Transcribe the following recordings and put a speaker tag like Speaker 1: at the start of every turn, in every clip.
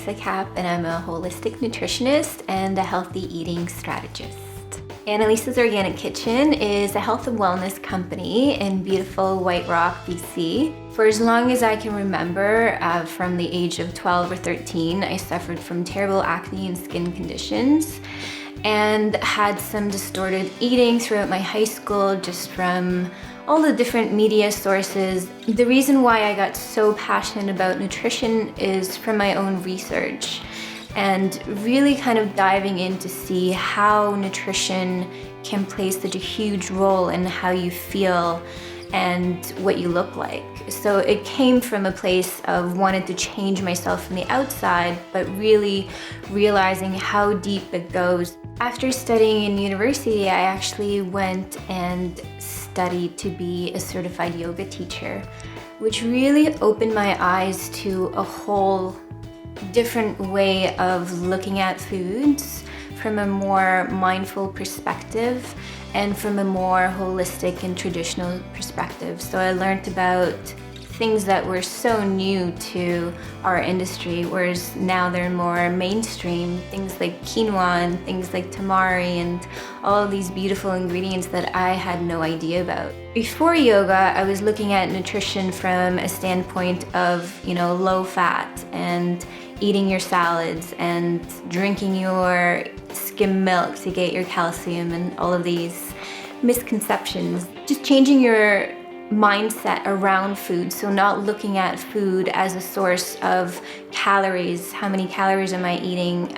Speaker 1: Annaliisa Cap, and I'm a holistic nutritionist and a healthy eating strategist. Annaliisa's Organic Kitchen is a health and wellness company in beautiful White Rock, BC. For as long as I can remember, from the age of 12 or 13, I suffered from terrible acne and skin conditions and had some distorted eating throughout my high school just from all the different media sources. The reason why I got so passionate about nutrition is from my own research and really kind of diving in to see how nutrition can play such a huge role in how you feel and what you look like. So it came from a place of wanting to change myself from the outside, but really realizing how deep it goes. After studying in university, I actually went and studied to be a certified yoga teacher, which really opened my eyes to a whole different way of looking at foods from a more mindful perspective and from a more holistic and traditional perspective. So I learned about things that were so new to our industry, whereas now they're more mainstream. Things like quinoa and things like tamari and all of these beautiful ingredients that I had no idea about. Before yoga, I was looking at nutrition from a standpoint of, low fat and eating your salads and drinking your skim milk to get your calcium and all of these misconceptions. Just changing your mindset around food, so not looking at food as a source of calories. How many calories am I eating?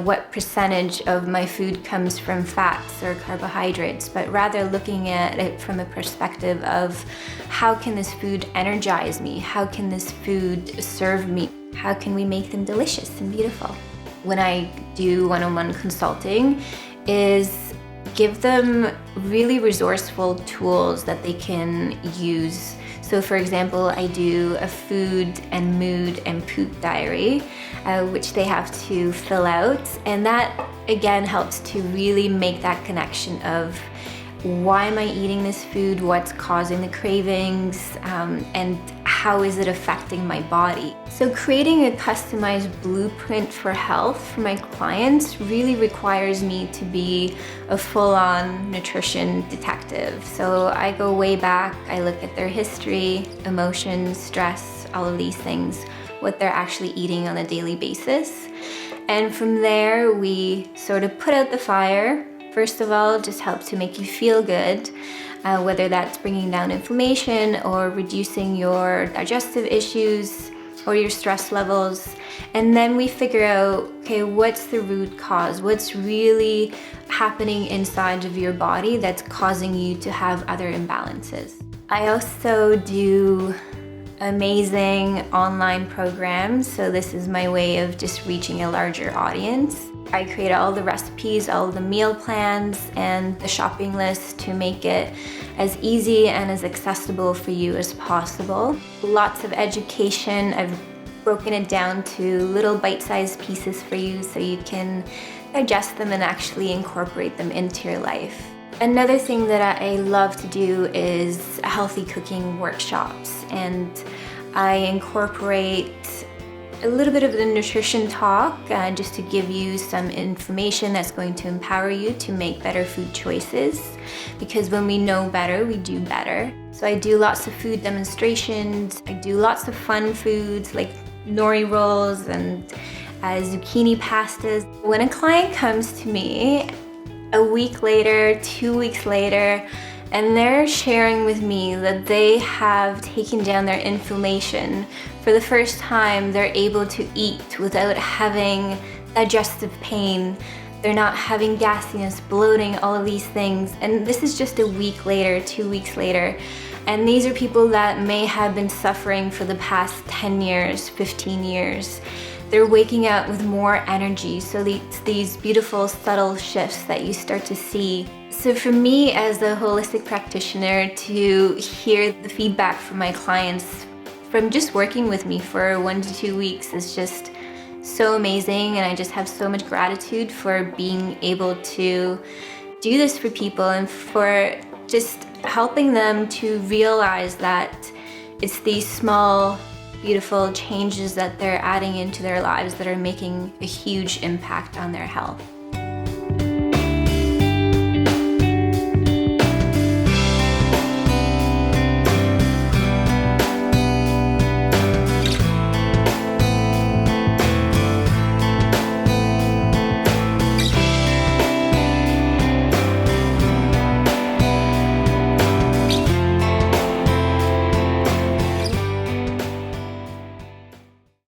Speaker 1: What percentage of my food comes from fats or carbohydrates, but rather looking at it from a perspective of how can this food energize me? How can this food serve me? How can we make them delicious and beautiful? When I do one-on-one consulting is give them really resourceful tools that they can use. So for example, I do a food and mood and poop diary, which they have to fill out. And that again helps to really make that connection of why am I eating this food, what's causing the cravings, and how is it affecting my body. So creating a customized blueprint for health for my clients really requires me to be a full-on nutrition detective. So I go way back, I look at their history, emotions, stress, all of these things, what they're actually eating on a daily basis. And from there, we sort of put out the fire. First of all, just helps to make you feel good, whether that's bringing down inflammation or reducing your digestive issues or your stress levels. And then we figure out, okay, what's the root cause? What's really happening inside of your body that's causing you to have other imbalances? I also do amazing online programs. So this is my way of just reaching a larger audience. I create all the recipes, all the meal plans, and the shopping list to make it as easy and as accessible for you as possible. Lots of education. I've broken it down to little bite-sized pieces for you so you can digest them and actually incorporate them into your life. Another thing that I love to do is healthy cooking workshops, and I incorporate a little bit of the nutrition talk just to give you some information that's going to empower you to make better food choices, because when we know better, we do better. So I do lots of food demonstrations. I do lots of fun foods like nori rolls and zucchini pastas. When a client comes to me a week later, 2 weeks later, and they're sharing with me that they have taken down their inflammation. For the first time, they're able to eat without having digestive pain. They're not having gasiness, bloating, all of these things. And this is just a week later, 2 weeks later. And these are people that may have been suffering for the past 10 years, 15 years. They're waking up with more energy. So these beautiful, subtle shifts that you start to see. So for me as a holistic practitioner, to hear the feedback from my clients from just working with me for 1 to 2 weeks is just so amazing. And I just have so much gratitude for being able to do this for people and for just helping them to realize that it's these small beautiful changes that they're adding into their lives that are making a huge impact on their health.